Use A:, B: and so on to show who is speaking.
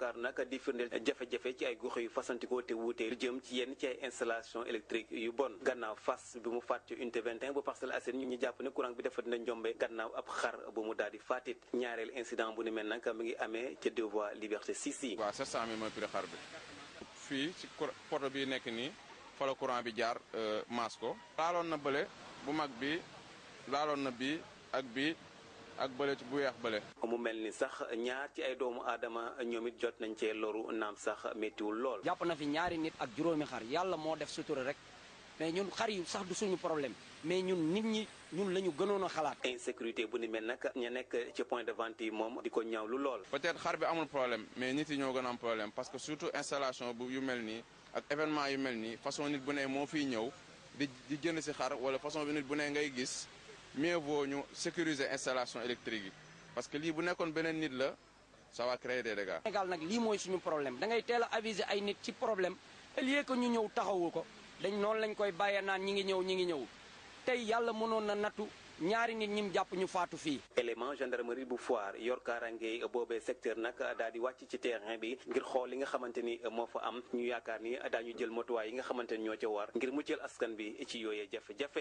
A: Ndakaaru nag di firndeel jafe-jafe ci ay gox yu fasantikoo te wuute lu jëm ci yenn ci ay installation électrique yu bon gannaaw fas bi mu faat ci unité 21 bu Parcelles Assainies ñu jàpp ne courant bi dafa dina njombe gannaaw ab xar bu mu daal di faatit ñaareel incident bu ni mel nag mi ngi amee ca deux voies Liberté 6 yi.
B: waaw 700 000 mooy prix xar bi fii ci poto bi nekk nii fa la courant bi jaar maas ko laaloon na bële bu mag bi laaloon na bii ak bële ci bu weex bële.
A: mu mel ni sax ñaar ci ay doomu aadama ñoom it jot nañ cee loru naam sax méttiwul lool.
C: jàpp na fi ñaari nit ak juróomi xar yàlla moo def sutura rek mais ñun xar yi sax du suñu problème mais ñun nit ñi ñun la ñu gënoon a xalaat.
A: insécurité bu ni mel nag ña nekk ci point de vente yi moom di ko ñaawlu lool.
B: peut-être xar bi amul problème mais nit yi ñoo gën a am problème parce que surtout installation bu yu mel nii ak événement yu mel nii façon nit bu ne moo fiy ñëw di jënd si xar wala façon bi nit bu ne ngay gis mieux vaut ñu sécuriser installation électrique yi. parce que lii bu nekkoon beneen nit la ça va créer des dégâts.
C: Sénégal nag lii mooy suñu problème da ngay teel a aviser ay nit ci problème au lieu que ñu ñëw taxawu ko dañ noonu lañ koy bàyyee naan ñi ngi ñëw tey yàlla mënoon na nattu ñaari nit ñim jàpp ñu faatu fii.
A: élément gendarmerie bu Foire yor kaaraange boobee secteur nag daal di wàcc ci terrain bi ngir xool li nga xamante ni moo fa am ñu yaakaar ni daañu jël motuwaay yi nga xamante ni ñoo ca war ngir muccal askan bi ci yooyee jafe-jafe.